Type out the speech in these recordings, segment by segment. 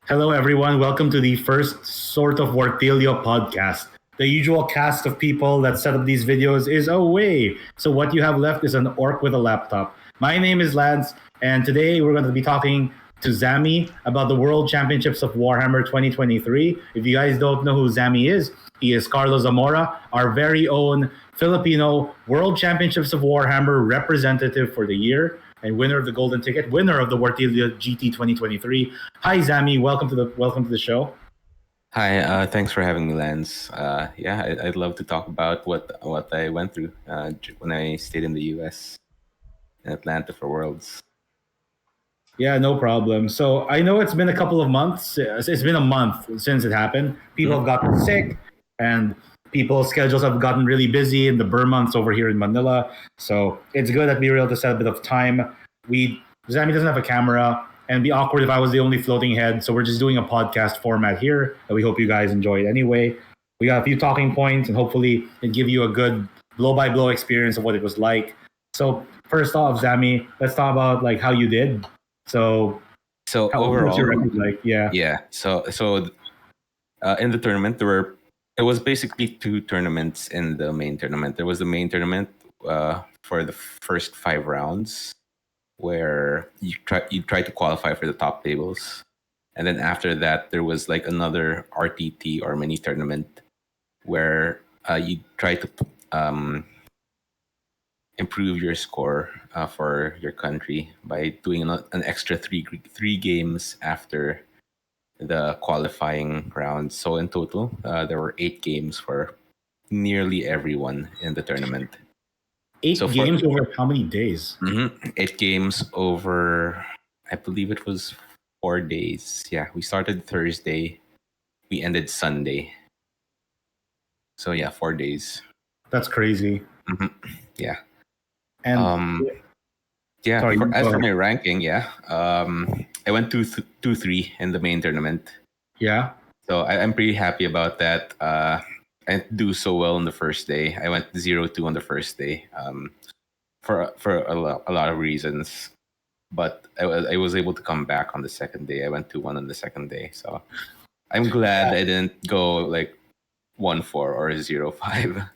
Hello, everyone. Welcome to the first sort of Wartilyo podcast. The usual cast of people that set up these videos is away. So what you have left is an orc with a laptop. My name is Lance, and today we're going to be talking to Zammy about the World Championships of Warhammer 2023. If you guys don't know who Zammy is, he is Carlo Zamora, our very own Filipino World Championships of Warhammer representative for the year and winner of the golden ticket, winner of the Wartilyo GT 2023. Hi, Zammy. Welcome to the show. Hi, thanks for having me, Lance. I'd love to talk about what I went through when I stayed in the U.S. in Atlanta for Worlds. Yeah, no problem. So I know it's been a couple of months. It's been a month since it happened. People have gotten sick, and people's schedules have gotten really busy in the Burr months over here in Manila. So it's good that we were able to set a bit of time. Zammy doesn't have a camera, and it'd be awkward if I was the only floating head. So we're just doing a podcast format here, and we hope you guys enjoy it anyway. We got a few talking points, and hopefully it give you a good blow-by-blow experience of what it was like. So first off, Zammy, let's talk about like how you did. So Overall, what's your record like? Yeah. So in the tournament, it was basically two tournaments in the main tournament. There was the main tournament for the first 5 rounds, where you try to qualify for the top tables, and then after that there was like another RTT or mini tournament where you try to improve your score for your country by doing an extra three games after the qualifying round. So in total, there were 8 games for nearly everyone in the tournament. 8 games over how many days? 8 games over, I believe it was 4 days. Yeah, we started Thursday, we ended Sunday. So yeah, 4 days. That's crazy. Yeah. And as for my ranking, I went 2-3 in the main tournament. Yeah. So I'm pretty happy about that. I didn't do so well on the first day. I went 0-2 on the first day, for a lot of reasons. But I was able to come back on the second day. I went 2-1 on the second day. So I'm glad I didn't go like 1-4 or 0-5.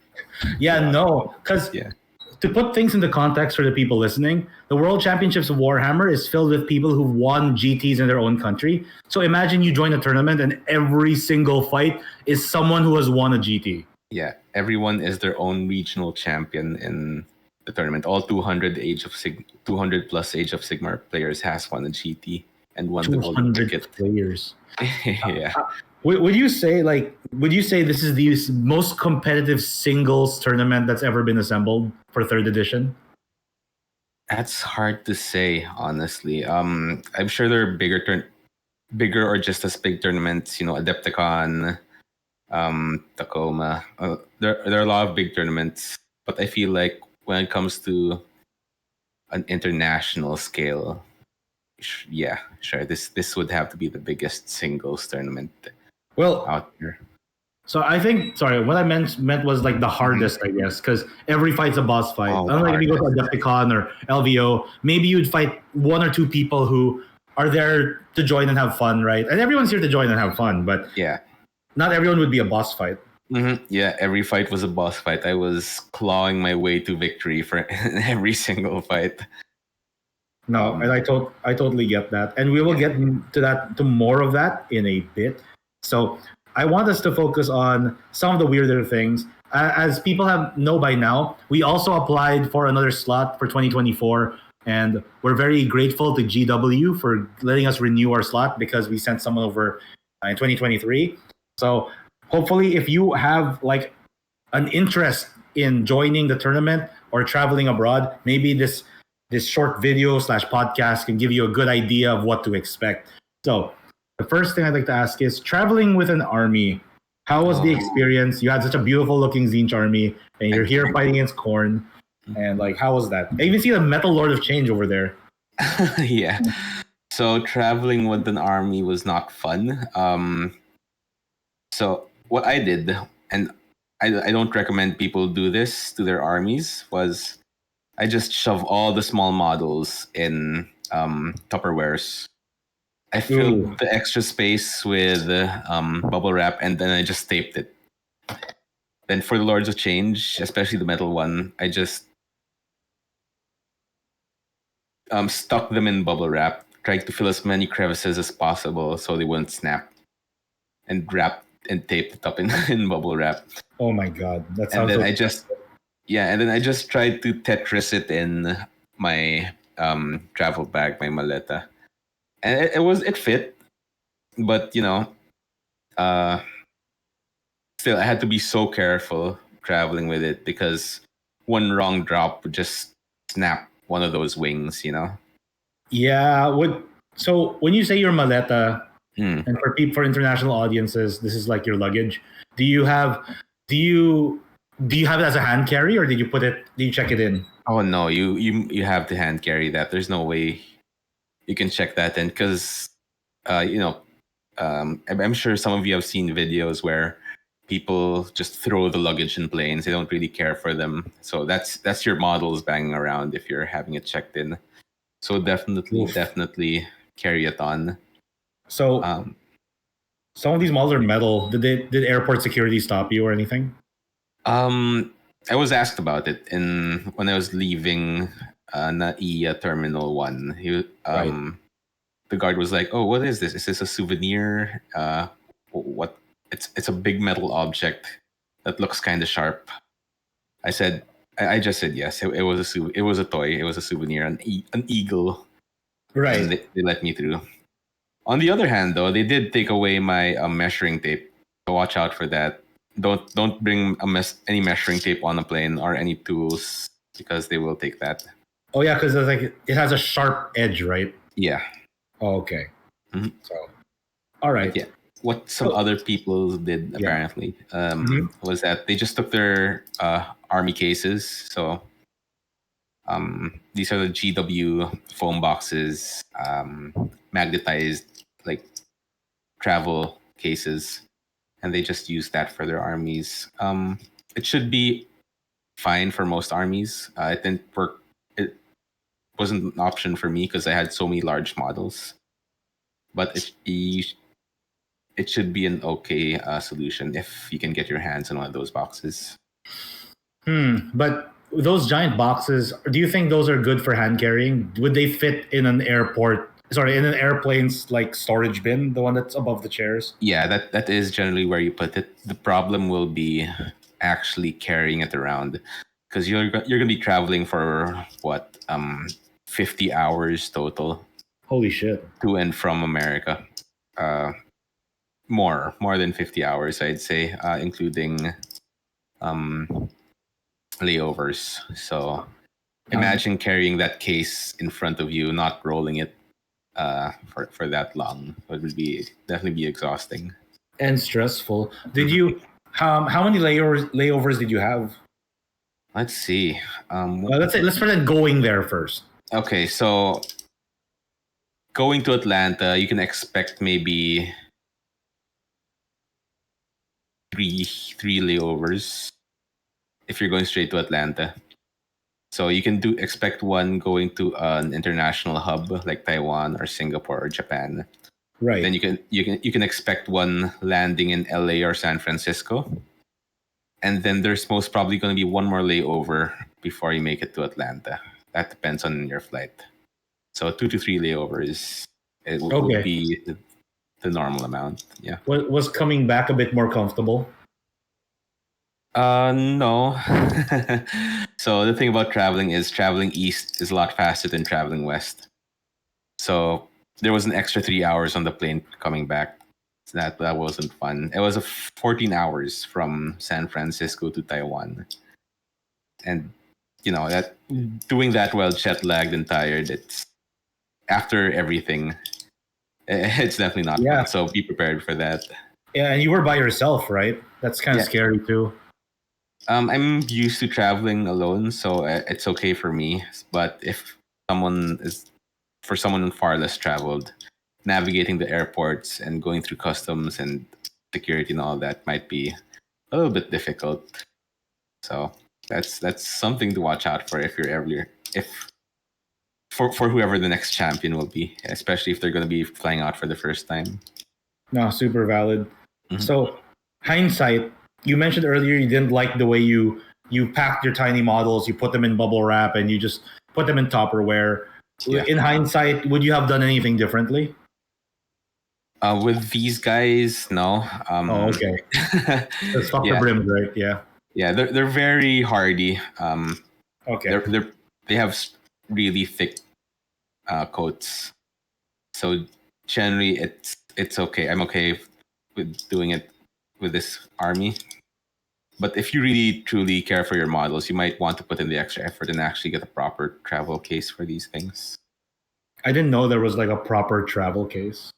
Because to put things into context for the people listening, the World Championships of Warhammer is filled with people who've won GTs in their own country. So imagine you join a tournament and every single fight is someone who has won a GT. Yeah, everyone is their own regional champion in the tournament. All 200 plus Age of Sigmar players has won a GT and won the golden ticket. Players. Yeah. Would you say this is the most competitive singles tournament that's ever been assembled for 3rd edition? That's hard to say, honestly. I'm sure there are bigger or just as big tournaments. Adepticon, Tacoma. There are a lot of big tournaments, but I feel like when it comes to an international scale, this would have to be the biggest singles tournament out there. So I think, what I meant was like the hardest, I guess, because every fight's a boss fight. Unlike if you go to Adepticon or LVO, maybe you'd fight 1 or 2 people who are there to join and have fun, right? And everyone's here to join and have fun, but not everyone would be a boss fight. Yeah, every fight was a boss fight. I was clawing my way to victory for every single fight. No, and I totally get that, and we will get to more of that in a bit. So I want us to focus on some of the weirder things. As people know by now, we also applied for another slot for 2024, and we're very grateful to GW for letting us renew our slot because we sent someone over in 2023. So hopefully, if you have like an interest in joining the tournament or traveling abroad, maybe this short video / podcast can give you a good idea of what to expect. So the first thing I'd like to ask is, traveling with an army, how was the experience? You had such a beautiful looking Zinch army, and you're here fighting against Khorne. And like, how was that? I even see the Metal Lord of Change over there. Yeah. So traveling with an army was not fun. So what I did, and I don't recommend people do this to their armies, was I just shove all the small models in Tupperwares I filled the extra space with bubble wrap, and then I just taped it. Then for the Lords of Change, especially the metal one, I just stuck them in bubble wrap, tried to fill as many crevices as possible so they wouldn't snap, and wrapped and taped it up in, in bubble wrap. Oh my god, that And sounds then so. and then I just tried to Tetris it in my travel bag, my maleta, and it fit, but uh, still I had to be so careful traveling with it because one wrong drop would just snap one of those wings, Yeah. So when you say your maleta, Hmm. and for international audiences, this is like your luggage. Do you have do you do you have it as a hand carry, or did you put it? Do you check it in? Oh no, you have to hand carry that. There's no way you can check that in because uh, you know I'm sure some of you have seen videos where people just throw the luggage in planes. They don't really care for them. So that's your models banging around if you're having it checked in. So Oof. definitely carry it on. So Um, some of these malls are metal. Did airport security stop you or anything? I was asked about it when I was leaving NAIA Terminal 1. Right. The guard was like, "Oh, what is this? Is this a souvenir? What? It's a big metal object that looks kind of sharp." I said, I just said yes. It was it was a toy. It was a souvenir, an eagle, and Right. they let me through. On the other hand, though, they did take away my measuring tape. So watch out for that. Don't bring any measuring tape on a plane or any tools because they will take that. Oh yeah, because like it has a sharp edge, right? Yeah. Oh, okay. Mhm. So, all right. But yeah, what some other people did apparently was that they just took their army cases. So these are the GW foam boxes, magnetized like travel cases, and they just use that for their armies. It should be fine for most armies. It didn't work. It wasn't an option for me because I had so many large models. But it should be an okay solution if you can get your hands on one of those boxes. But those giant boxes, do you think those are good for hand carrying? Would they fit in an airport? Sorry, in an airplane's like storage bin, the one that's above the chairs? Yeah, that is generally where you put it. The problem will be actually carrying it around because you're gonna be traveling for what 50 hours total Holy shit. to and from America. More than 50 hours, I'd say, including um, layovers. So imagine carrying that case in front of you, not rolling it for that long. It would be definitely be exhausting. And stressful. Did you how many layovers did you have? Let's see. Let's pretend going there first. Okay, so going to Atlanta, you can expect maybe three layovers if you're going straight to Atlanta. So you can expect one going to an international hub like Taiwan or Singapore or Japan. Right. Then you can expect one landing in LA or San Francisco. And then there's most probably going to be one more layover before you make it to Atlanta. That depends on your flight. So 2 to 3 layovers would be the normal amount. Yeah. Was coming back a bit more comfortable? No. So the thing about traveling east is a lot faster than traveling west. So there was an extra 3 hours on the plane coming back. So that wasn't fun. It was 14 hours from San Francisco to Taiwan, and that doing that while jet lagged and tired. It's after everything. It's definitely not fun. So be prepared for that. Yeah, and you were by yourself, right? That's kind of scary too. I'm used to traveling alone, so it's okay for me. But if someone far less traveled, navigating the airports and going through customs and security and all that might be a little bit difficult. So that's something to watch out for if for whoever the next champion will be, especially if they're going to be flying out for the first time. No, super valid. Mhm. So, hindsight, you mentioned earlier you didn't like the way you packed your tiny models, you put them in bubble wrap, and you just put them in Tupperware. Yeah. In hindsight, would you have done anything differently? With these guys, no. Oh, okay. Let's stop the Yeah, brims, right? Yeah. yeah, they're very hardy. Okay. They have really thick coats, so generally it's okay. I'm okay with doing it with this army. But if you really truly care for your models, you might want to put in the extra effort and actually get a proper travel case for these things. I didn't know there was like a proper travel case.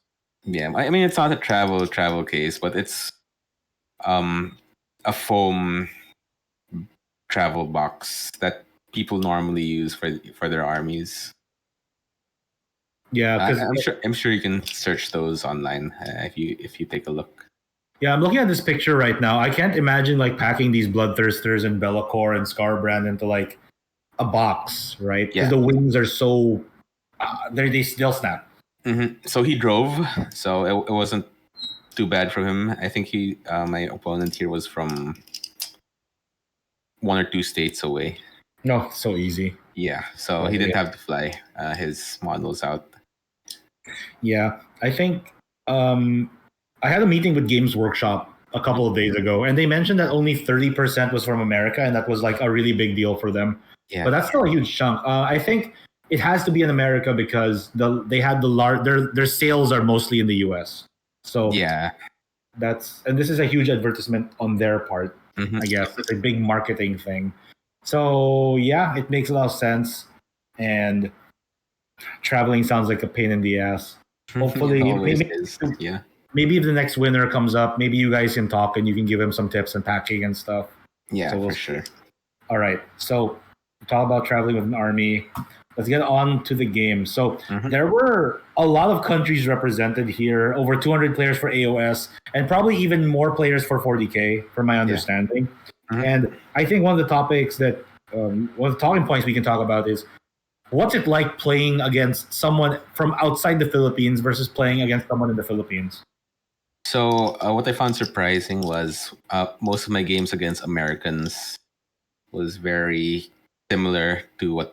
Yeah, I mean it's not a travel case, but it's a foam travel box that people normally use for their armies. Yeah, because I'm sure you can search those online if you take a look. yeah, I'm looking at this picture right now. I can't imagine like packing these bloodthirsters and Bellacore and Scarbrand into like a box, right? Because Yeah. the wings are so they still snap. So he drove, so it wasn't too bad for him. I think my opponent here was from 1 or 2 states away. No, so easy. Yeah, so he didn't have to fly his models out. Yeah, I think I had a meeting with Games Workshop a couple of days ago, and they mentioned that only 30% was from America, and that was like a really big deal for them. Yeah. But that's still a huge chunk. I think it has to be in America because they had the large their sales are mostly in the US. So yeah, and this is a huge advertisement on their part. I guess it's a big marketing thing. So yeah, it makes a lot of sense. And traveling sounds like a pain in the ass. Hopefully, yeah. Maybe if the next winner comes up, maybe you guys can talk and you can give him some tips and packing and stuff. Yeah, so for sure. All right. So talk about traveling with an army. Let's get on to the game. So there were a lot of countries represented here, over 200 players for AOS, and probably even more players for 40K, from my understanding. And I think one of the topics that, one of the talking points we can talk about is, what's it like playing against someone from outside the Philippines versus playing against someone in the Philippines? So what I found surprising was most of my games against Americans was very similar to what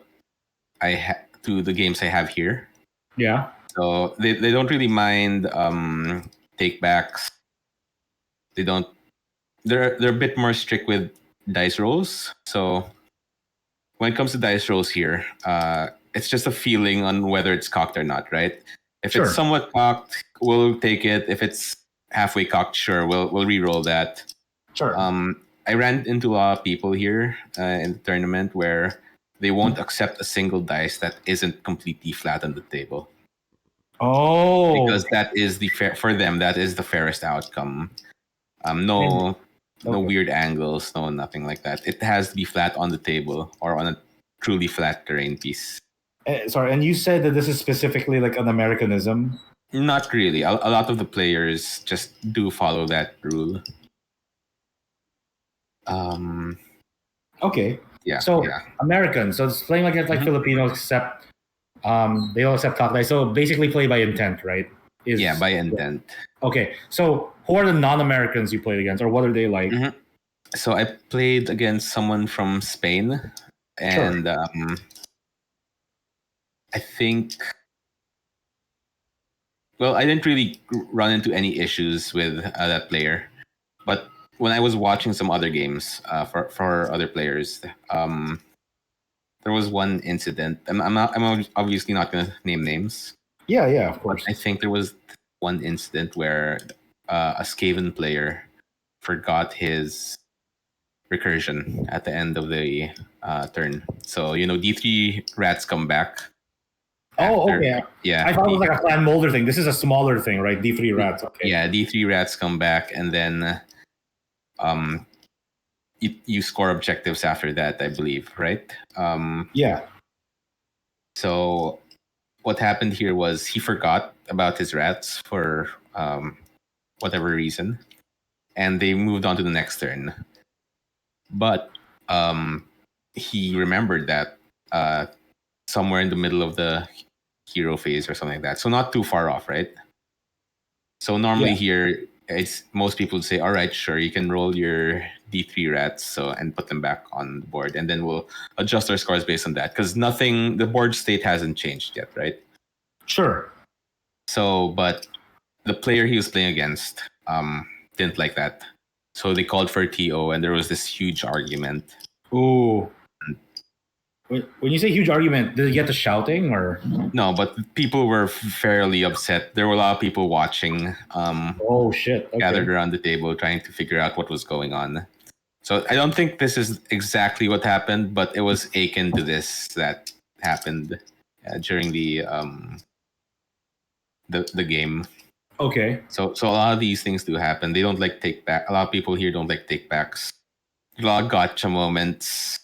to the games I have here. Yeah. So they don't really mind take backs. They don't. They're a bit more strict with dice rolls. So when it comes to dice rolls here, it's just a feeling on whether it's cocked or not, right? If it's somewhat cocked, we'll take it. If it's halfway cocked, sure, we'll re-roll that. Sure. I ran into a lot of people here in the tournament where they won't accept a single dice that isn't completely flat on the table. Oh, because that is for them. That is the fairest outcome. No weird angles, no nothing like that. It has to be flat on the table or on a truly flat terrain piece. Sorry, and you said that this is specifically like an Americanism? Not really. A lot of the players just do follow that rule. Okay. Yeah. So Americans, so it's playing like Filipinos, except they don't accept cocked dice. So basically, play by intent, right? By intent. Okay. So who are the non-Americans you played against, or what are they like? So I played against someone from Spain, and I think. Well, I didn't really run into any issues with that player, but when I was watching some other games for other players, there was one incident. I'm obviously not going to name names. Yeah, of course. I think there was one incident where a Skaven player forgot his recursion at the end of the turn. So D3 rats come back. Okay. Yeah. I thought it was like a Clan Molder thing. This is a smaller thing, right? D3 rats. Okay. Yeah, D3 rats come back, and then you score objectives after that, I believe, right? Yeah. So what happened here was he forgot about his rats for whatever reason, and they moved on to the next turn. But he remembered that somewhere in the middle of the hero phase or something like that. So not too far off, right? So normally here, it's most people would say, all right, sure, you can roll your D3 rats and put them back on the board, and then we'll adjust our scores based on that, because the board state hasn't changed yet, right? Sure. So, but the player he was playing against didn't like that. So they called for a TO, and there was this huge argument. Ooh. When you say huge argument, did it get to shouting or? No, but people were fairly upset. There were a lot of people watching. Oh shit! Okay. Gathered around the table trying to figure out what was going on. So I don't think this is exactly what happened, but it was akin to this that happened during the game. Okay. So a lot of these things do happen. They don't like take back. A lot of people here don't like take backs. A lot of gotcha moments.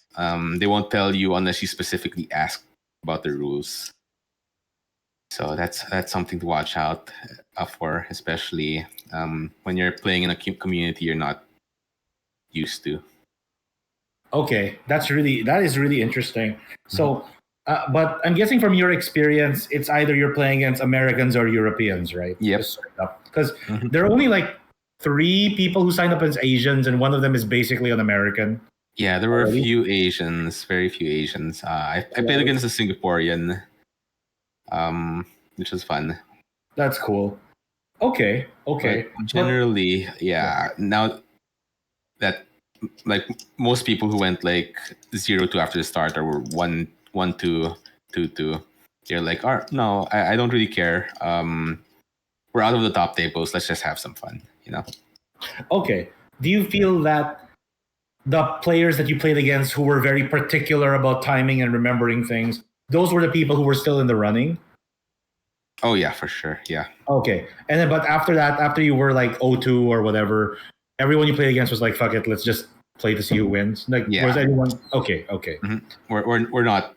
They won't tell you unless you specifically ask about the rules. So that's something to watch out for, especially when you're playing in a community you're not used to. Okay, that is really interesting. So, but I'm guessing from your experience, it's either you're playing against Americans or Europeans, right? Yep. Because there are only like 3 people who signed up as Asians, and one of them is basically an American. Yeah, there were a few Asians, very few Asians. I played against a Singaporean, which was fun. That's cool. Okay. But generally, now that like most people who went like 0-2 after the start or were 1-2, 2-2, they're like, no, I don't really care. We're out of the top tables. Let's just have some fun, you know? Okay. Do you feel that the players that you played against who were very particular about timing and remembering things, those were the people who were still in the running? Oh yeah, for sure. Yeah. Okay. And then, but after that, after you were like 0-2 or whatever, everyone you played against was like, fuck it, let's just play to see who wins. Like, was anyone? Okay. Mm-hmm. We're not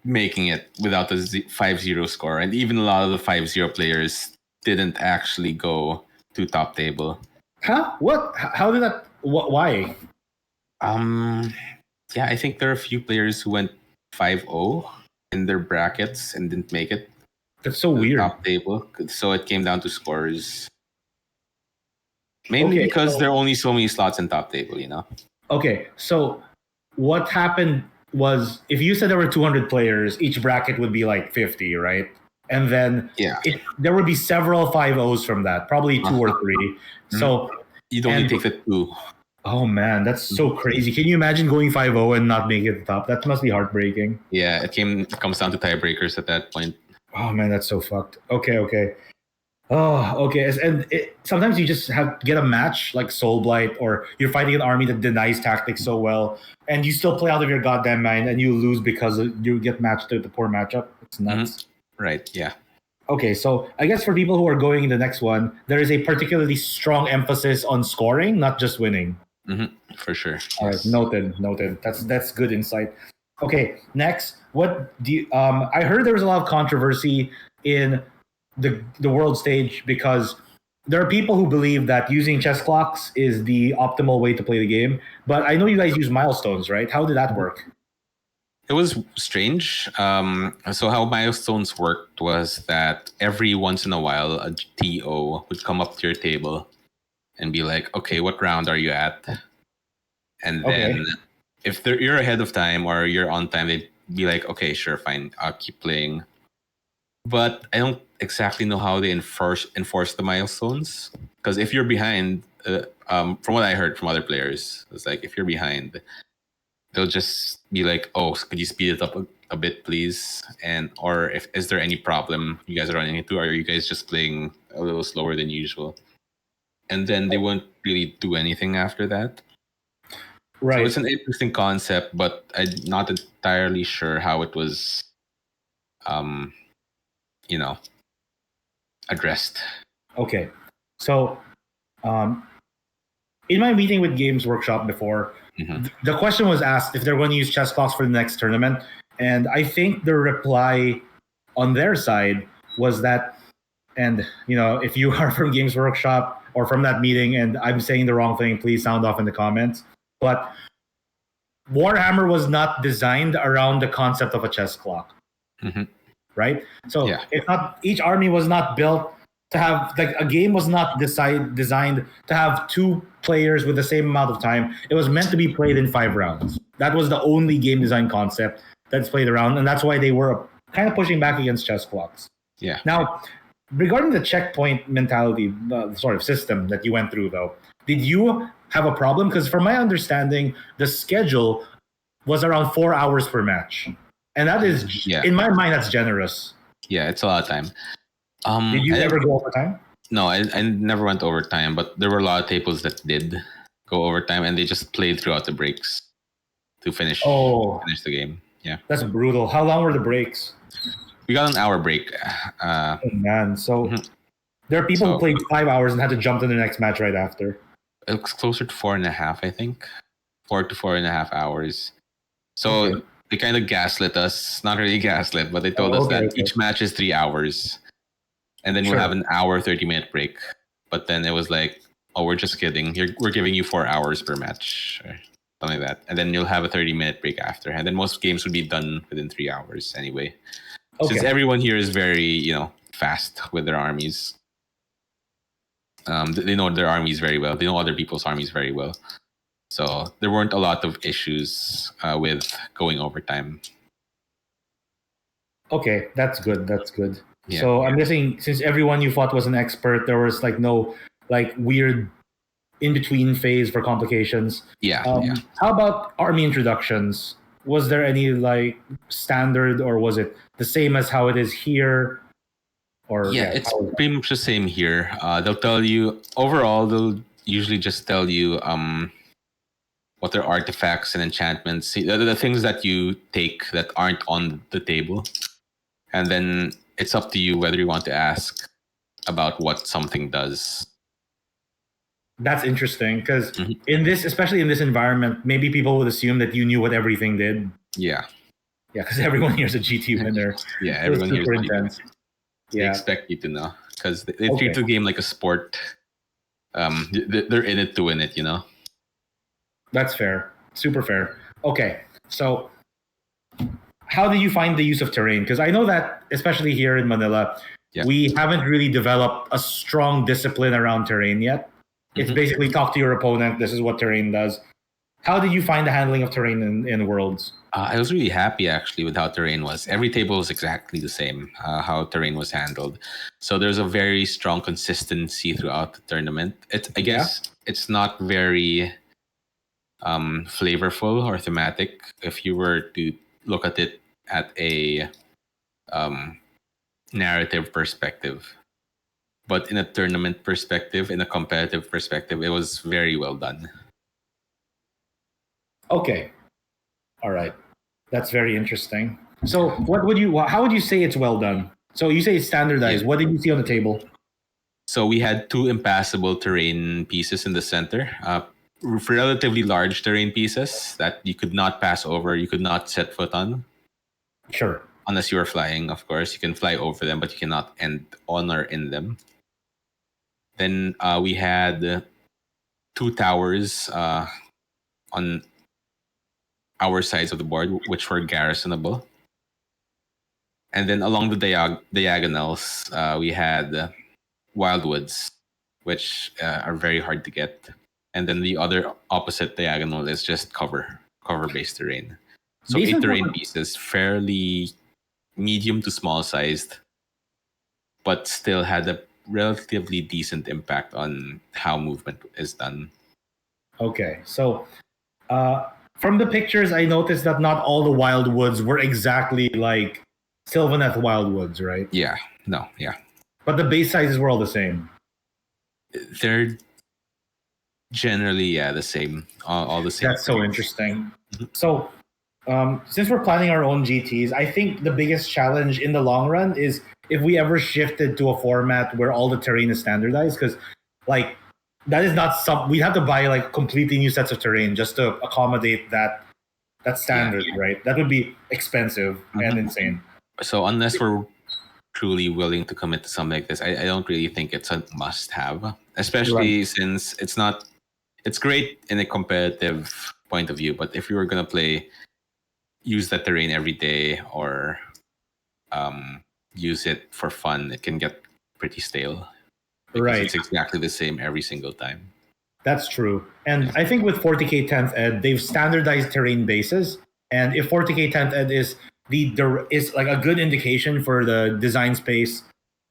making it without the 5-0 score, and even a lot of the 5-0 players didn't actually go to top table. Huh? What? How did that? Why? Yeah, I think there are a few players who went 5-0 in their brackets and didn't make it. That's so weird. Top table, so it came down to scores. Mainly because there are only so many slots in top table, you know? Okay, so what happened was if you said there were 200 players, each bracket would be like 50, right? And then there would be several 5-0s from that, probably 2 or 3. So you'd only take the 2. Oh man, that's so crazy. Can you imagine going 5-0 and not making it the top? That must be heartbreaking. Yeah, it comes down to tiebreakers at that point. Oh man, that's so fucked. Okay. Oh, okay. And sometimes you just have to get a match like Soul Blight, or you're fighting an army that denies tactics so well, and you still play out of your goddamn mind, and you lose because you get matched to the poor matchup. It's nuts. Right, yeah. Okay, so I guess for people who are going in the next one, there is a particularly strong emphasis on scoring, not just winning. For sure. All right, noted. That's good insight. Okay, next, what do you, I heard there was a lot of controversy in the world stage because there are people who believe that using chess clocks is the optimal way to play the game. But I know you guys use milestones, right? How did that work? It was strange. So how milestones worked was that every once in a while, a TO would come up to your table and be like, okay, what round are you at? And then if you're ahead of time or you're on time, they'd be like, okay, sure, fine, I'll keep playing. But I don't exactly know how they enforce the milestones. Because if you're behind, from what I heard from other players, it's like if you're behind, they'll just be like, oh, could you speed it up a bit, please? Or is there any problem you guys are running into? Or are you guys just playing a little slower than usual? And then they won't really do anything after that. Right. So it's an interesting concept, but I'm not entirely sure how it was, addressed. Okay. So, in my meeting with Games Workshop before, the question was asked if they're going to use chess clocks for the next tournament. And I think the reply on their side was that, and if you are from Games Workshop or from that meeting and I'm saying the wrong thing, please sound off in the comments. But Warhammer was not designed around the concept of a chess clock. right? So Yeah. it's not, each army was not built to have, like, a game was not designed to have two players with the same amount of time. It was meant to be played in 5 rounds. That was the only game design concept that's played around, and that's why they were kind of pushing back against chess clocks. Yeah. Now, regarding the checkpoint mentality, the sort of system that you went through, though, did you have a problem? Because from my understanding, the schedule was around 4 hours per match, and that is, Yeah. in my mind, that's generous. Yeah, it's a lot of time. Did you ever go overtime? No, I never went overtime, but there were a lot of tables that did go overtime, and they just played throughout the breaks to finish the game. Yeah, that's brutal. How long were the breaks? we got an hour break. Oh, man, so there are people who played 5 hours and had to jump to the next match right after. It looks closer to 4.5, I think. 4 to 4.5 hours. So they kind of gaslit us. Not really gaslit, but they told us that each match is 3 hours. And then we'll have an hour, 30-minute break. But then it was like, oh, we're just kidding. We're giving you 4 hours per match. Or something like that. And then you'll have a 30-minute break after. And then most games would be done within 3 hours anyway. Since everyone here is very, fast with their armies. They know their armies very well. They know other people's armies very well. So there weren't a lot of issues with going overtime. Okay, that's good. That's good. Yeah. So I'm guessing since everyone you fought was an expert, there was like no weird in-between phase for complications. Yeah. How about army introductions? Was there any standard, or was it the same as how it is here? Or it's pretty much the same here. They'll tell you overall. They'll usually just tell you what their artifacts and enchantments, the things that you take that aren't on the table, and then it's up to you whether you want to ask about what something does. That's interesting because especially in this environment, maybe people would assume that you knew what everything did. Yeah, because everyone here's a GT winner. Yeah, everyone here's intense. They expect you to know because they treat the game like a sport. They're in it to win it, That's fair. Super fair. Okay, so how do you find the use of terrain? Because I know that, especially here in Manila, we haven't really developed a strong discipline around terrain yet. It's basically talk to your opponent. This is what terrain does. How did you find the handling of terrain in Worlds? I was really happy, actually, with how terrain was. Every table was exactly the same, how terrain was handled. So there's a very strong consistency throughout the tournament. I guess it's not very flavorful or thematic if you were to look at it at a narrative perspective. But in a tournament perspective, in a competitive perspective, it was very well done. Okay. All right. That's very interesting. So how would you say it's well done? So you say it's standardized. Yeah. What did you see on the table? So we had 2 impassable terrain pieces in the center. Relatively large terrain pieces that you could not pass over. You could not set foot on. Sure. Unless you were flying, of course. You can fly over them, but you cannot end on or in them. Then we had 2 towers on our sides of the board, which were garrisonable. And then along the diagonals, we had wildwoods, which are very hard to get. And then the other opposite diagonal is just cover-based terrain. So 8 terrain pieces, fairly medium to small sized, but still had a relatively decent impact on how movement is done. Okay, so from the pictures, I noticed that not all the wildwoods were exactly like Sylvaneth wildwoods, right? Yeah, But the base sizes were all the same. They're generally, the same. All the same. That's so interesting. So, since we're planning our own GTs, I think the biggest challenge in the long run is if we ever shifted to a format where all the terrain is standardized, because that is not we'd have to buy completely new sets of terrain just to accommodate that standard, right? That would be expensive and insane. So unless we're truly willing to commit to something like this, I don't really think it's a must-have, especially since it's great in a competitive point of view, but if you were going to use that terrain every day or use it for fun, it can get pretty stale because Right. it's exactly the same every single time. That's true. And I think with 40k 10th ed, they've standardized terrain bases. And if 40k 10th ed is is like a good indication for the design space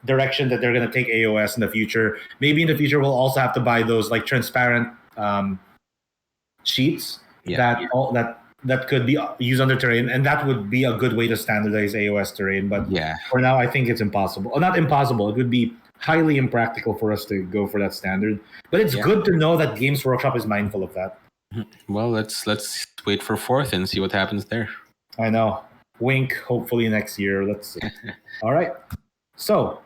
direction that they're going to take AOS in the future. Maybe in the future we'll also have to buy those like transparent sheets that could be used under terrain, and that would be a good way to standardize AOS terrain. But for now, I think it's impossible. Or not impossible. It would be highly impractical for us to go for that standard. But it's good to know that Games Workshop is mindful of that. Well, let's wait for 4th and see what happens there. I know. Wink. Hopefully next year. Let's see. All right. So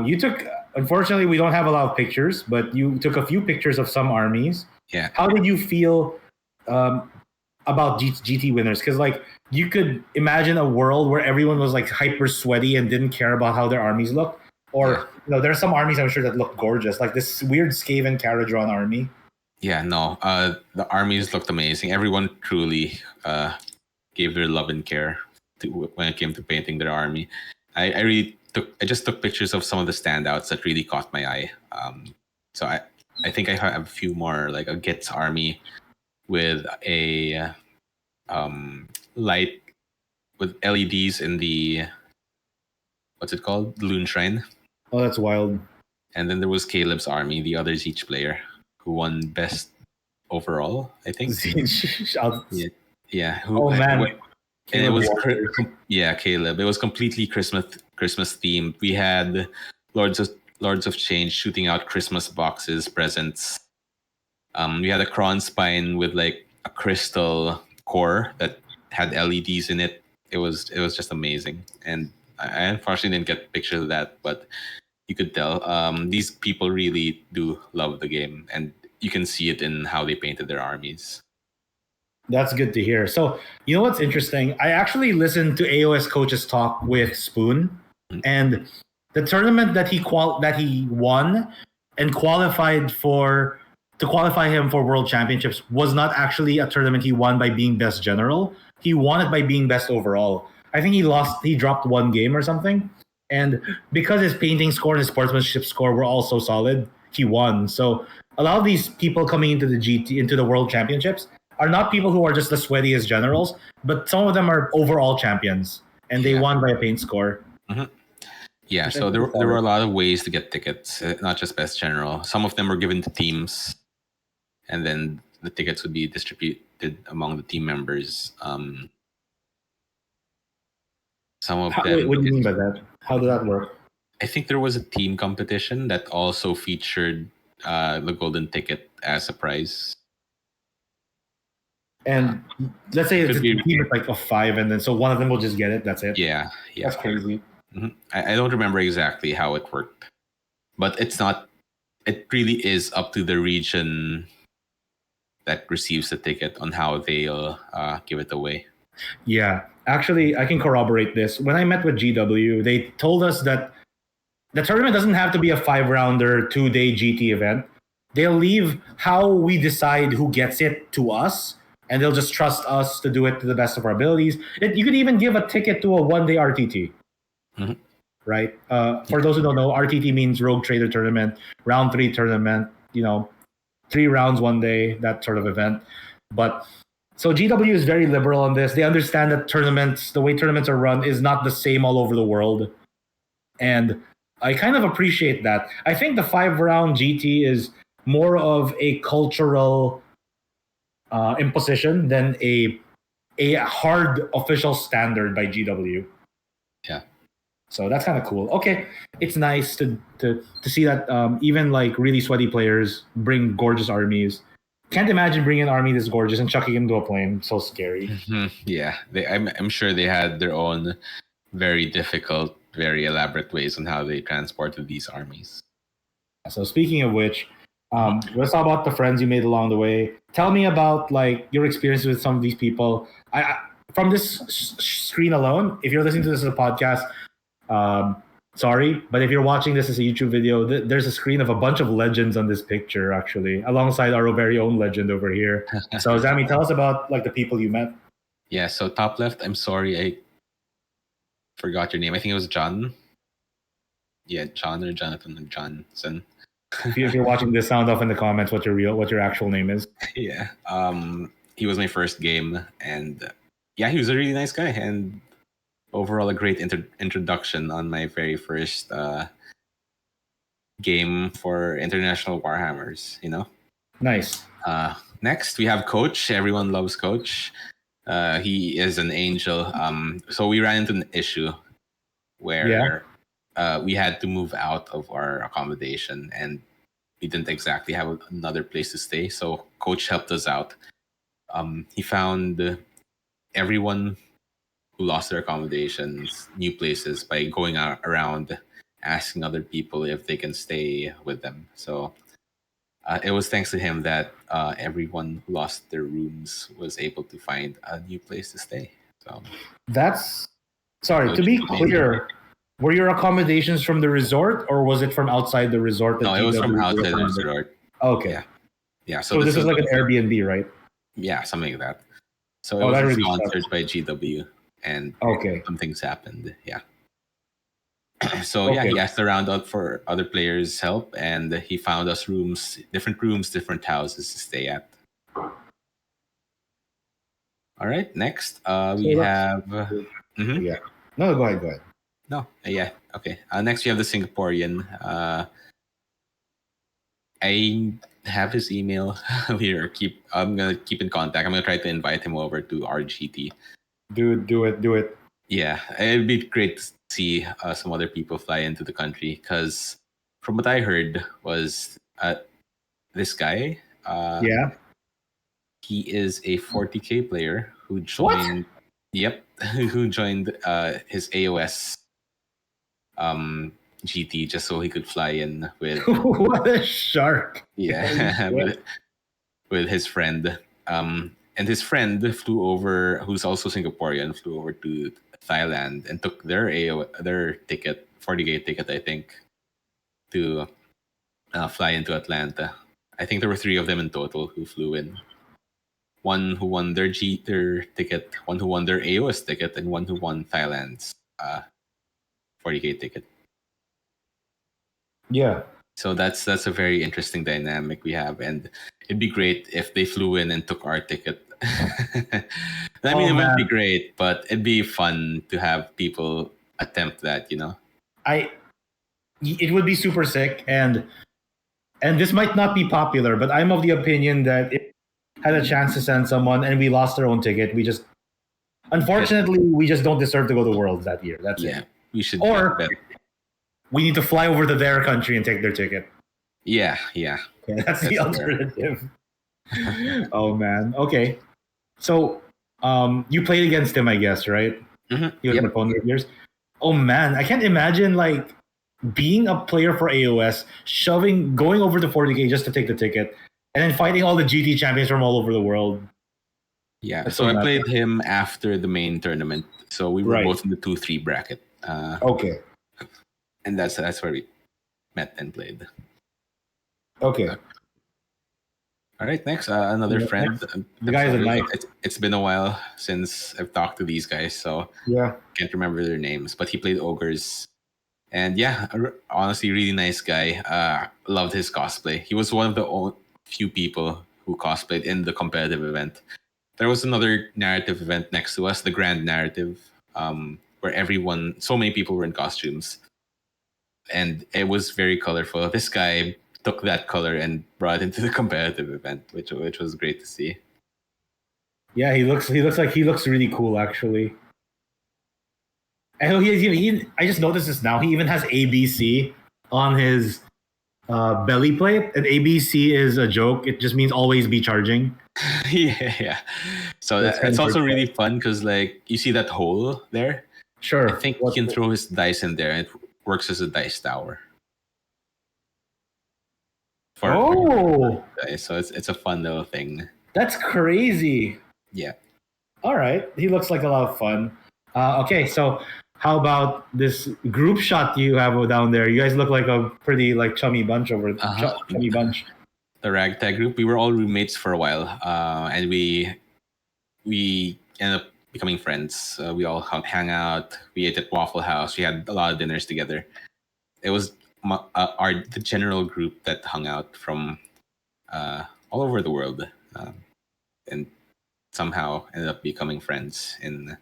you took. Unfortunately, we don't have a lot of pictures, but you took a few pictures of some armies. Yeah. How did you feel about GT winners? Because like you could imagine a world where everyone was like hyper sweaty and didn't care about how their armies look. Or there are some armies I'm sure that look gorgeous, like this weird Skaven Caradron army. Yeah, no, the armies looked amazing. Everyone truly gave their love and care when it came to painting their army. I just took pictures of some of the standouts that really caught my eye. So I think I have a few more, like a Gitz army with a light with LEDs in the, what's it called? Loon Shrine. Oh, that's wild. And then there was Caleb's army, the other Zeech player, who won best overall, I think. Yeah. Oh man. And it was Caleb. It was completely Christmas themed. We had Lords of Change shooting out Christmas boxes, presents. We had a Kron spine with like a crystal core that had LEDs in it. It was just amazing. And I unfortunately didn't get pictures of that, but you could tell these people really do love the game, and you can see it in how they painted their armies. That's good to hear. So, you know what's interesting? I actually listened to AOS coaches talk with Spoon, and the tournament that he won and qualified to qualify him for World Championships was not actually a tournament he won by being best general. He won it by being best overall. I think he dropped one game or something. And because his painting score and his sportsmanship score were all so solid, he won. So a lot of these people coming into the World Championships are not people who are just the sweatiest generals, but some of them are overall champions, and they won by a paint score. Mm-hmm. Yeah, so there were a lot of ways to get tickets, not just best general. Some of them were given to teams, and then the tickets would be distributed among the team members. Some of them. What do you mean by that? How did that work? I think there was a team competition that also featured the golden ticket as a prize. And let's say it's a team is like of 5, and then so one of them will just get it. That's it. Yeah. That's crazy. Mm-hmm. I don't remember exactly how it worked, but it's not. It really is up to the region that receives the ticket on how they'll give it away. Yeah, actually, I can corroborate this. When I met with GW, they told us that the tournament doesn't have to be a 5-rounder, 2-day GT event. They'll leave how we decide who gets it to us, and they'll just trust us to do it to the best of our abilities. You could even give a ticket to a 1-day RTT. Mm-hmm. Right? For those who don't know, RTT means Rogue Trader Tournament, round 3 tournament, 3 rounds, 1 day, that sort of event. But so GW is very liberal on this. They understand that the way tournaments are run is not the same all over the world. And I kind of appreciate that. I think the 5-round GT is more of a cultural imposition than a hard official standard by GW. Yeah. So that's kind of cool. Okay, it's nice to see that even like really sweaty players bring gorgeous armies. Can't imagine bringing an army this gorgeous and chucking it into a plane. So scary. Mm-hmm. Yeah, I'm sure they had their own very difficult, very elaborate ways on how they transported these armies. So speaking of which, let's talk about the friends you made along the way. Tell me about like your experience with some of these people. From this screen alone, if you're listening to this as a podcast, sorry, but if you're watching this as a YouTube video, there's a screen of a bunch of legends on this picture, actually, alongside our very own legend over here. So, Zammy, tell us about like the people you met. Yeah, so top left, I'm sorry, I forgot your name. I think it was John. Yeah, John or Jonathan or Johnson. If you're watching this, sound off in the comments what your actual name is. Yeah. He was my first game, and yeah, he was a really nice guy, and overall a great introduction on my very first game for international Warhammers. Nice. Next we have Coach. Everyone loves Coach. He is an angel. So we ran into an issue where we had to move out of our accommodation, and we didn't exactly have another place to stay. So Coach helped us out. He found everyone who lost their accommodations new places by going around asking other people if they can stay with them. So it was thanks to him that everyone who lost their rooms was able to find a new place to stay. So to be clear, were your accommodations from the resort, or was it from outside the resort? No, it was from outside the resort. Okay. Yeah. So this is like an Airbnb, right? Yeah, something like that. So it was really sponsored by GW, and some things happened. Yeah. So yeah, he asked around for other players' help, and he found us different houses to stay at. All right, next we have. Yeah. No, go ahead. No, yeah, okay. Next we have the Singaporean. I have his email here. I'm gonna keep in contact. I'm gonna try to invite him over to RGT. Do it. Yeah, it'd be great to see some other people fly into the country, because from what I heard was this guy. He is a 40K player who joined. What? Yep, who joined his AOS GT just so he could fly in with. What a shark! Yeah, with his friend. And his friend flew over, who's also Singaporean, flew over to Thailand and took their ticket, 40K ticket, I think, to fly into Atlanta. I think there were 3 of them in total who flew in. One who won their ticket, one who won their AOS ticket, and one who won Thailand's 40K ticket. Yeah. So that's a very interesting dynamic we have, and it'd be great if they flew in and took our ticket. I mean, it would be great, but it'd be fun to have people attempt that, It would be super sick, and this might not be popular, but I'm of the opinion that if we had a chance to send someone and we lost our own ticket, unfortunately, we just don't deserve to go to Worlds that year. That's it. We should. Or we need to fly over to their country and take their ticket. Yeah. Okay, that's the alternative. Oh man. Okay. So, you played against him, I guess, right? Mm-hmm. He was an opponent of yours. Oh man, I can't imagine being a player for AOS, going over to 40K just to take the ticket, and then fighting all the GT champions from all over the world. Yeah. So I played him after the main tournament. So we were both in the 2-3 bracket. Okay. And that's where we met and played. Okay. All right, next, another friend. The guy is a knife. It's been a while since I've talked to these guys, so can't remember their names. But he played Ogres, and honestly, really nice guy. Loved his cosplay. He was one of the few people who cosplayed in the competitive event. There was another narrative event next to us, the Grand Narrative, where so many people were in costumes, and it was very colorful. This guy took that color and brought it into the competitive event, which was great to see. Yeah, he looks really cool, actually. And I just noticed this now. He even has ABC on his belly plate, and ABC is a joke. It just means always be charging. Yeah. So it's also really fun because you see that hole there. Sure. I think he can throw his dice in there, and it works as a dice tower. So it's a fun little thing. That's crazy. Yeah. All right. He looks like a lot of fun. Okay, so how about this group shot you have down there? You guys look like a pretty chummy bunch chummy bunch. The ragtag group. We were all roommates for a while, and we ended up becoming friends. We all hang out. We ate at Waffle House. We had a lot of dinners together. It was the general group that hung out from all over the world, and somehow ended up becoming friends in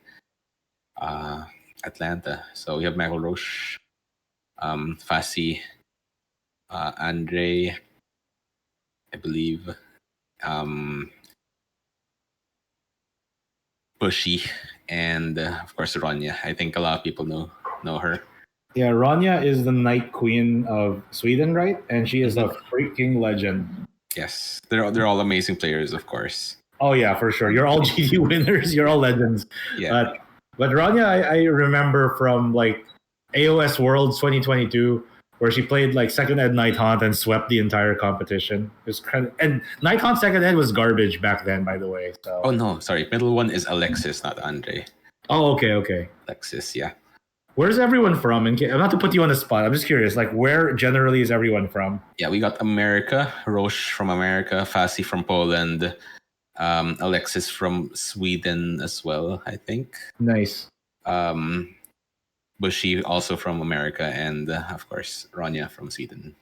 Atlanta. So we have Michael Roche, Fassi, Andre, I believe, Bushy, and of course Ronya. I think a lot of people know her. Yeah, Ronja is the Night Queen of Sweden, right? And she is a freaking legend. Yes, they're all amazing players, of course. Oh yeah, for sure. You're all GD winners. You're all legends. Yeah. But Ronja, I remember from like AOS Worlds 2022, where she played like second ed Night Haunt and swept the entire competition. It was and Night Haunt second ed was garbage back then, by the way. So. Oh no, sorry. Middle one is Alexis, not Andre. Oh, okay. Alexis, yeah. Where's everyone from? And not to put you on the spot, I'm just curious. Like, where generally is everyone from? Yeah, we got America, Roche from America, Fassi from Poland, Alexis from Sweden as well, I think. Nice. Bushy also from America, and of course Ronya from Sweden.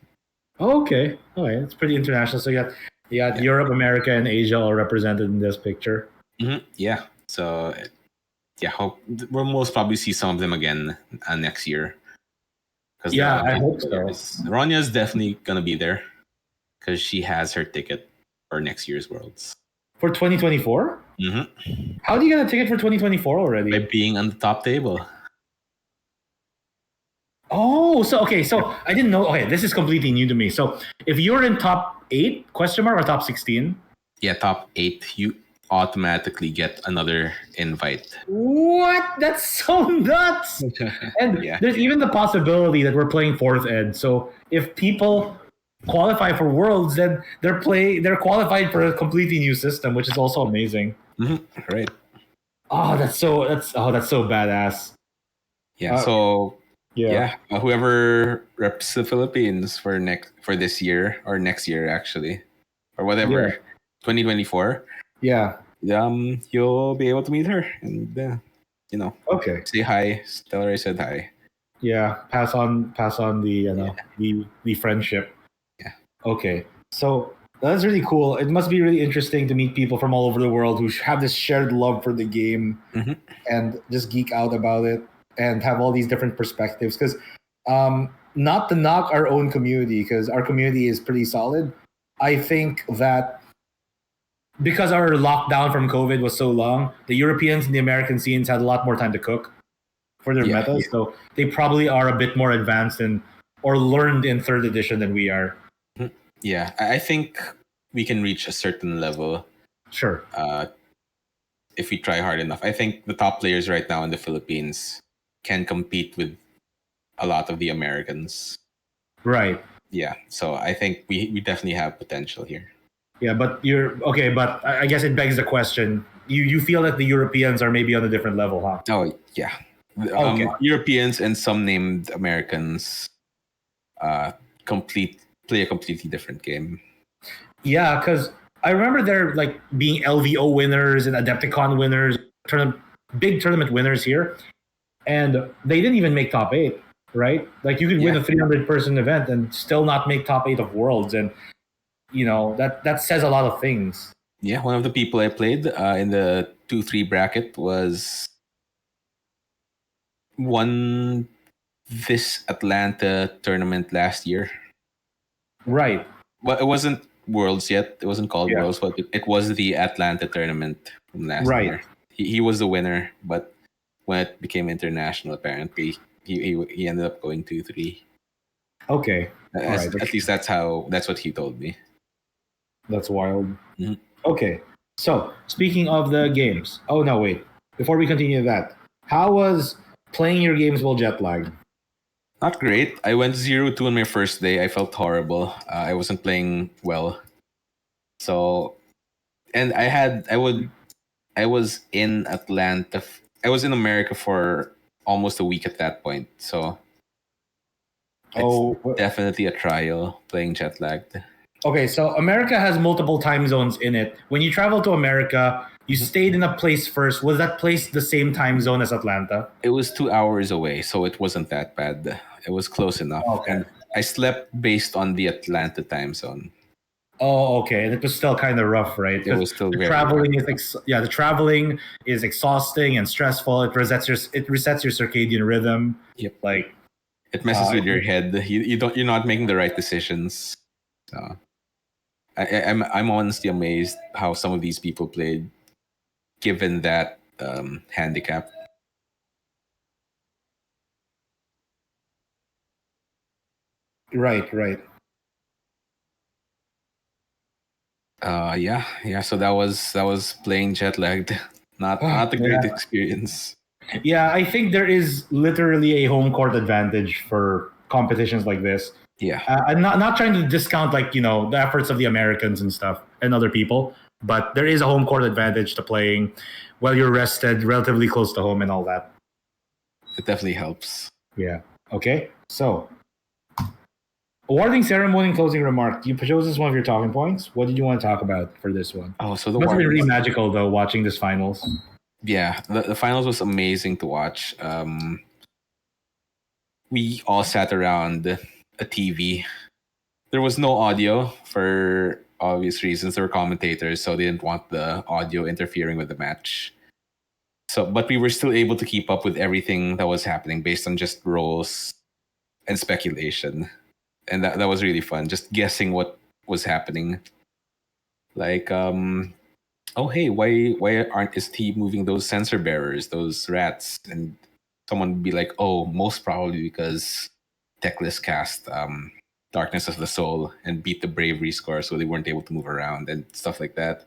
Oh, okay. All right, it's pretty international. So you got Europe, America, and Asia all represented in this picture. Mm-hmm. Yeah. So yeah, we'll most probably see some of them again next year. Yeah, I hope so. Ronya is definitely gonna be there because she has her ticket for next year's Worlds. For 2024? Mm-hmm. How do you get a ticket for 2024 already? By being on the top table. Oh, so I didn't know. Okay, this is completely new to me. So if you're in top 8 question mark or top 16? Yeah, top 8, you automatically get another invite. What? That's so nuts. And there's even the possibility that we're playing 4th ed. So if people qualify for Worlds, then they're qualified for a completely new system, which is also amazing. Mm-hmm. Right. Oh, that's so badass. Yeah. Whoever reps the Philippines for this year or next year actually, or whatever, 2024. Yeah. You'll be able to meet her and okay, say hi. Tell her I said hi. Yeah. Pass on the the friendship. Yeah. Okay. So that's really cool. It must be really interesting to meet people from all over the world who have this shared love for the game and just geek out about it and have all these different perspectives. Because not to knock our own community, because our community is pretty solid. I think that because our lockdown from COVID was so long, the Europeans and the American scenes had a lot more time to cook for their metas. So they probably are a bit more advanced or learned in 3rd edition than we are. Yeah, I think we can reach a certain level. Sure. If we try hard enough. I think the top players right now in the Philippines can compete with a lot of the Americans. Right. Yeah, so I think we definitely have potential here. Yeah, but but I guess it begs the question. You feel that the Europeans are maybe on a different level, huh? Oh, yeah. Europeans and some named Americans play a completely different game. Yeah, because I remember there like being LVO winners and Adepticon winners, big tournament winners here, and they didn't even make top 8, right? Like you could win a 300-person event and still not make top 8 of Worlds, and that says a lot of things. Yeah, one of the people I played in the 2-3 bracket won this Atlanta tournament last year. Right. Well, it wasn't Worlds yet. It wasn't called Worlds, but it was the Atlanta tournament from last year. He was the winner, but when it became international, apparently he ended up going 2-3. Okay. At least that's what he told me. That's wild. Mm-hmm. Okay. So speaking of the games. Oh no, wait. Before we continue that, how was playing your games while jet lagged? Not great. I went 0-2 on my first day. I felt horrible. I wasn't playing well. So, and I was in Atlanta. I was in America for almost a week at that point. So, it's definitely a trial playing jet lagged. Okay, so America has multiple time zones in it. When you travel to America, you stayed in a place first. Was that place the same time zone as Atlanta? It was 2 hours away, so it wasn't that bad. It was close enough, Okay. and I slept based on the Atlanta time zone. Oh, okay. And it was still kind of rough, right? It was still The very traveling rough. the traveling is exhausting and stressful. It resets your circadian rhythm. Yep. Like It messes with your head. You're not making the right decisions. So I'm honestly amazed how some of these people played, given that handicap. right, right. Yeah. So that was playing jet lagged. Not a great Yeah. experience. Yeah, I think there is literally a home court advantage for competitions like this. Yeah, I'm not trying to discount the efforts of the Americans and stuff and other people, but there is a home court advantage to playing while you're rested, relatively close to home, and all that. it definitely helps. Yeah. Okay. So, awarding ceremony and closing remark. You chose this one of your talking points. What did you want to talk about for this one? Oh, so the Must have been Warriors. really magical though, watching this finals. Yeah, the finals was amazing to watch. We all sat around a TV. There was no audio for obvious reasons. There were commentators, so they didn't want the audio interfering with the match. So, but we were still able to keep up with everything that was happening based on just rolls and speculation, and that was really fun. Just guessing what was happening. Like, oh hey, why aren't is he moving those sensor bearers, those rats? And someone would be like, oh, most probably because Teclis cast Darkness of the Soul and beat the bravery score, so they weren't able to move around and stuff like that.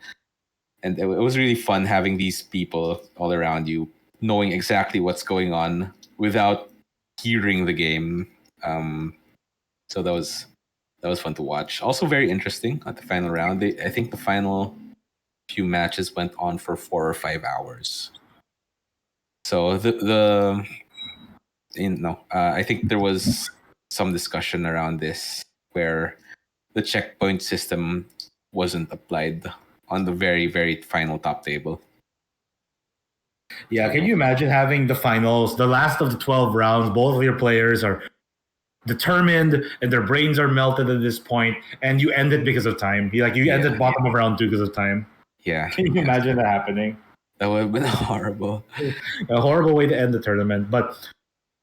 And it was really fun having these people all around you, knowing exactly what's going on without hearing the game. So that was fun to watch. Also very interesting at the final round. I think the final few matches went on for 4 or 5 hours. So I think there was some discussion around this where the checkpoint system wasn't applied on the very, very final top table. Yeah, can you imagine having the finals, the last of the 12 rounds, both of your players are determined and their brains are melted at this point, and you end it because of time. You ended bottom of round 2 because of time. Yeah. Can you imagine that happening? That would have been horrible. A horrible way to end the tournament. But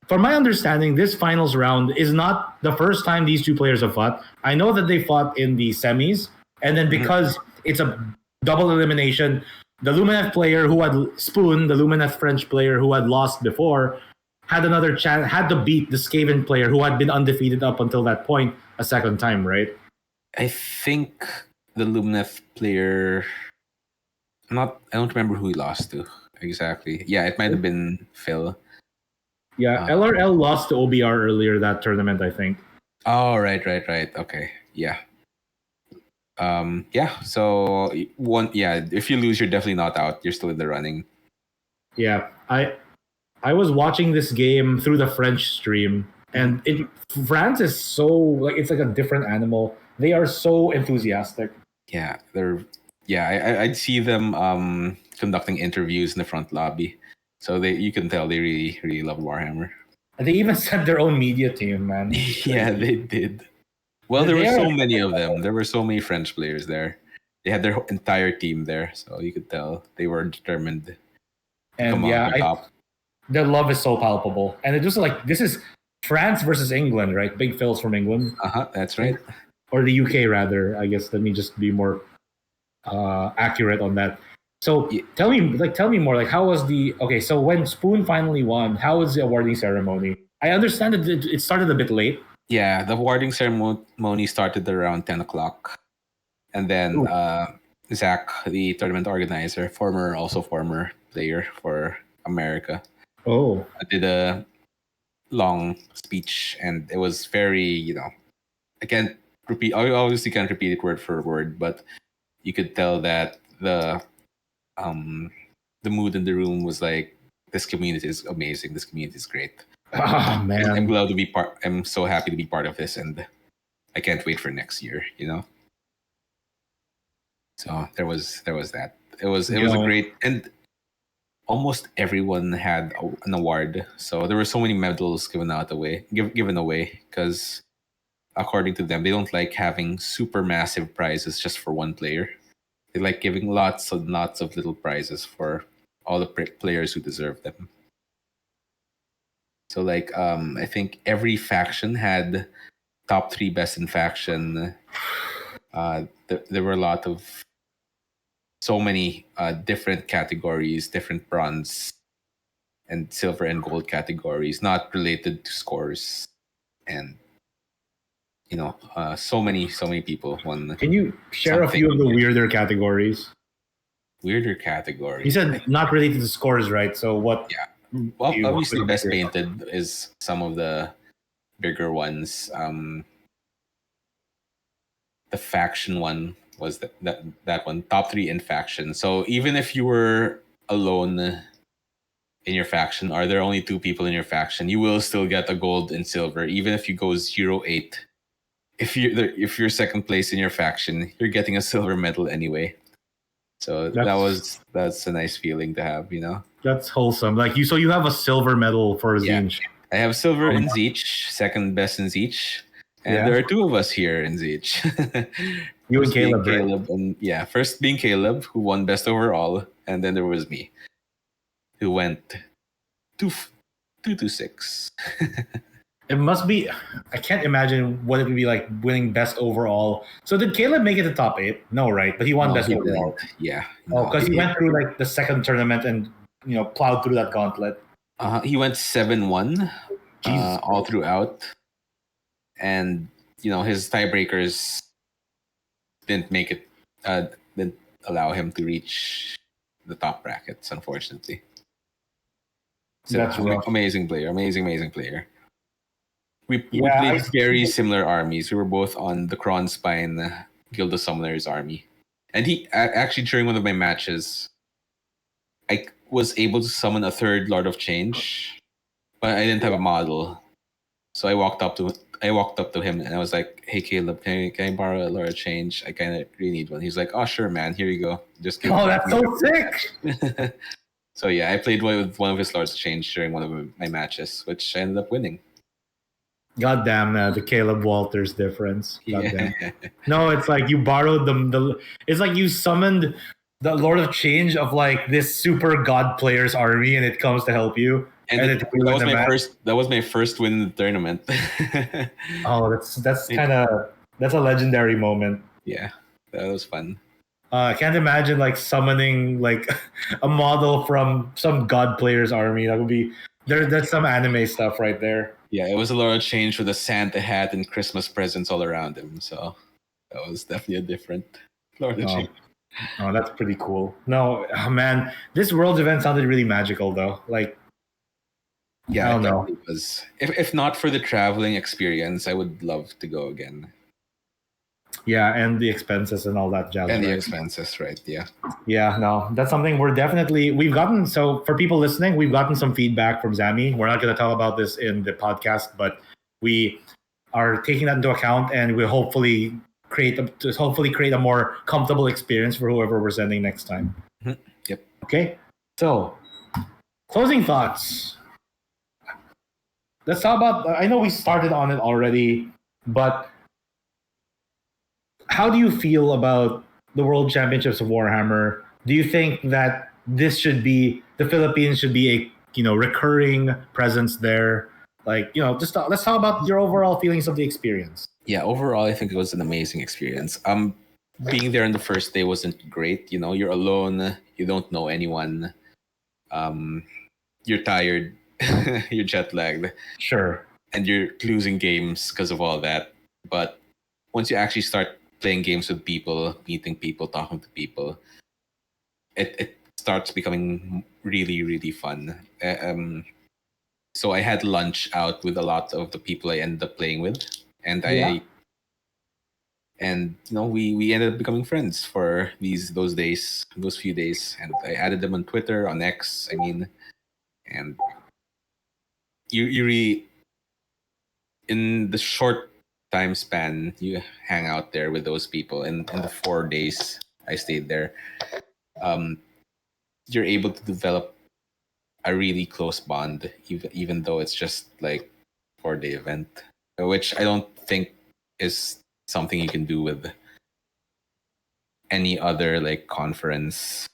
from my understanding, this finals round is not the first time these two players have fought. I know that they fought in the semis, and then because it's a double elimination, the Lumineth player who had Spoon, the Lumineth French player who had lost before, had another chance, had to beat the Skaven player who had been undefeated up until that point a second time, right? I think the Lumineth player, I don't remember who he lost to exactly. Yeah, it might have been Phil. Yeah, LRL lost to OBR earlier that tournament, I think. Oh, right. Okay, yeah. Yeah. So if you lose, you're definitely not out. You're still in the running. Yeah, I was watching this game through the French stream, and France is so it's like a different animal. They are so enthusiastic. Yeah, I'd see them conducting interviews in the front lobby, so you can tell they really really love Warhammer. And they even sent their own media team, man. Yeah, they did. Well, there were so many of them. There were so many French players there. They had their entire team there, so you could tell they were determined to come out on top. Their love is so palpable, and it just this is France versus England, right? Big Phil's from England. That's right. Or the UK, rather. I guess let me just be more accurate on that. So tell me more. Like, how was so when Spoon finally won, how was the awarding ceremony? I understand that it started a bit late. Yeah, the awarding ceremony started around 10 o'clock. And then Zach, the tournament organizer, former player for America, did a long speech, and it was very, I can't repeat. I obviously can't repeat it word for word, but you could tell that the mood in the room was like, this community is amazing. This community is great. Oh man, I'm glad to be part. I'm so happy to be part of this, and I can't wait for next year. So there was that. It was a great, and almost everyone had an award. So there were so many medals given away because according to them, they don't like having super massive prizes just for one player. They like giving lots and lots of little prizes for all the players who deserve them. So like I think every faction had top 3 best in faction. There were a lot of so many different categories, different bronze and silver and gold categories, not related to scores, and so many people won. Can you share a few of the weirder categories? Weirder categories. You said not related to scores, right? So what? Yeah. Well, obviously, best painted is some of the bigger ones. The faction one was that one, top 3 in faction. So even if you were alone in your faction, are there only 2 people in your faction, you will still get a gold and silver, even if you go 0-8. If you're second place in your faction, you're getting a silver medal anyway. So that's a nice feeling to have, That's wholesome. Like so you have a silver medal for Zinch. I have silver in Zeech, second best in Zeech. And there are 2 of us here in Zeech. You and Caleb, right? And first being Caleb, who won best overall, and then there was me, who went 2-6. It must be. I can't imagine what it would be like winning best overall. So did Caleb make it to top 8? No, right? But he won best overall. Didn't. Yeah. Because he went through like the second tournament and plowed through that gauntlet. He went 7-1 all throughout. And his tiebreakers didn't make it. Didn't allow him to reach the top brackets, unfortunately. So that's rough. Amazing player. We played very similar armies. We were both on the Kronspine Guild of Summoners army, and he actually during one of my matches, I was able to summon a 3rd Lord of Change, but I didn't have a model. So I walked up to him and I was like, "Hey Caleb, can I borrow a Lord of Change? I kind of really need one." He's like, "Oh sure, man. Here you go. Just give that's so sick." So I played with one of his Lords of Change during one of my matches, which I ended up winning. God damn, the Caleb Walters difference. God damn. No, it's like you borrowed it's like you summoned the Lord of Change of like this super god player's army, and it comes to help you. And that was my first win in the tournament. Oh, that's a legendary moment. Yeah, that was fun. I can't imagine like summoning like a model from some god player's army. That would be there's some anime stuff right there. Yeah, it was a Lord of Change with a Santa hat and Christmas presents all around him. So that was definitely a different Lord of Change. Oh, that's pretty cool. No, man, this World's event sounded really magical though. Like, I don't know. It was. If not for the traveling experience, I would love to go again. Yeah, and the expenses and all that jazz. And the expenses, right? Yeah. Yeah, no, that's something we've gotten. So for people listening, we've gotten some feedback from Zammy. We're not going to talk about this in the podcast, but we are taking that into account, and we'll hopefully create a more comfortable experience for whoever we're sending next time. Mm-hmm. Yep. Okay. So, closing thoughts. Let's talk about. I know we started on it already, but how do you feel about the World Championships of Warhammer? Do you think that the Philippines should be a recurring presence there? Like, let's talk about your overall feelings of the experience. Yeah, overall, I think it was an amazing experience. Being there on the first day wasn't great. You're alone. You don't know anyone. You're tired. You're jet lagged. Sure. And you're losing games because of all that. But once you actually start playing games with people, meeting people, talking to people, it starts becoming really, really fun. So I had lunch out with a lot of the people I ended up playing with, and we ended up becoming friends for those few days, and I added them on Twitter, on X. And you really, in the short time span, you hang out there with those people in the 4 days. I stayed there. You're able to develop a really close bond, even though it's just like 4-day event, which I don't think is something you can do with any other like conference.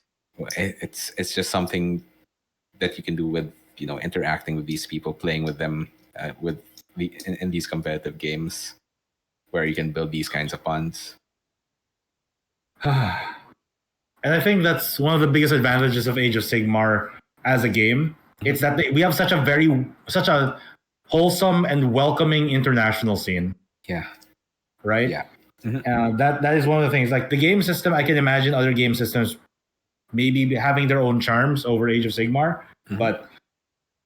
It's just something that you can do with interacting with these people, playing with them in these competitive games where you can build these kinds of bonds. And I think that's one of the biggest advantages of Age of Sigmar as a game. It's that we have such a wholesome and welcoming international scene. Yeah. Right? Yeah. That is one of the things. Like the game system, I can imagine other game systems maybe having their own charms over Age of Sigmar, but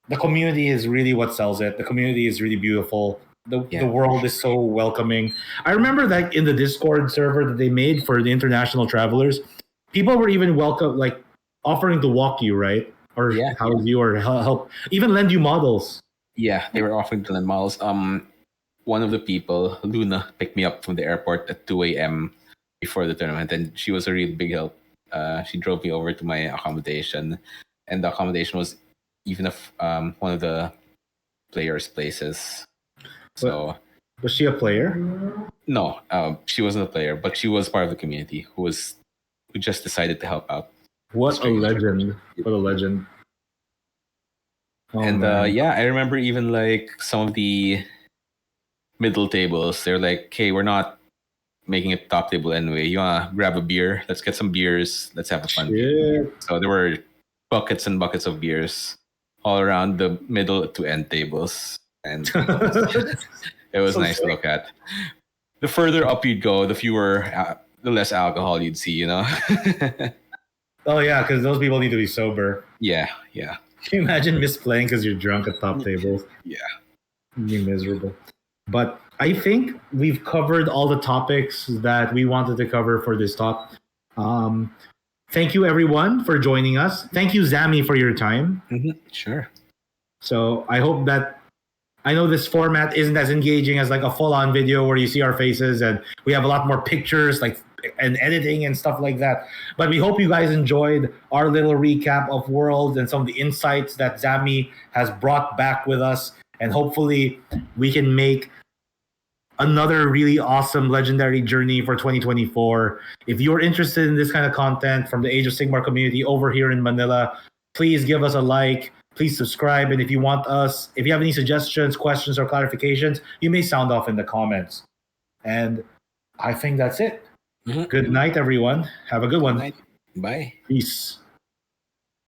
the community is really what sells it. The community is really beautiful. The world is so welcoming. I remember that in the Discord server that they made for the international travelers, people were even welcome, like offering to walk you, right? Or house you or help, even lend you models. Yeah, they were offering to lend models. One of the people, Luna, picked me up from the airport at 2 a.m. before the tournament, and she was a really big help. She drove me over to my accommodation, and the accommodation was even one of the players' places. So, was she a player? No, she wasn't a player, but she was part of the community who just decided to help out. What a legend! What a legend! Oh, and I remember even like some of the middle tables. They're like, "Hey, we're not making it top table anyway. You wanna grab a beer? Let's get some beers. Let's have a fun game." So there were buckets and buckets of beers all around the middle to end tables, and it was so nice to look at. The further up you'd go, the less alcohol you'd see. Oh yeah, because those people need to be sober. Yeah. Can you imagine misplaying because you're drunk at top tables? Yeah. It'd be miserable. But I think we've covered all the topics that we wanted to cover for this talk. Thank you, everyone, for joining us. Thank you, Zammy, for your time. Sure. So I hope that I know this format isn't as engaging as like a full-on video where you see our faces and we have a lot more pictures and editing and stuff like that. But we hope you guys enjoyed our little recap of Worlds and some of the insights that Zammy has brought back with us. And hopefully we can make another really awesome legendary journey for 2024. If you're interested in this kind of content from the Age of Sigmar community over here in Manila, please give us a like. Please subscribe. And if you have any suggestions, questions, or clarifications, you may sound off in the comments. And I think that's it. Good night, everyone. Have a good one. Bye. Peace.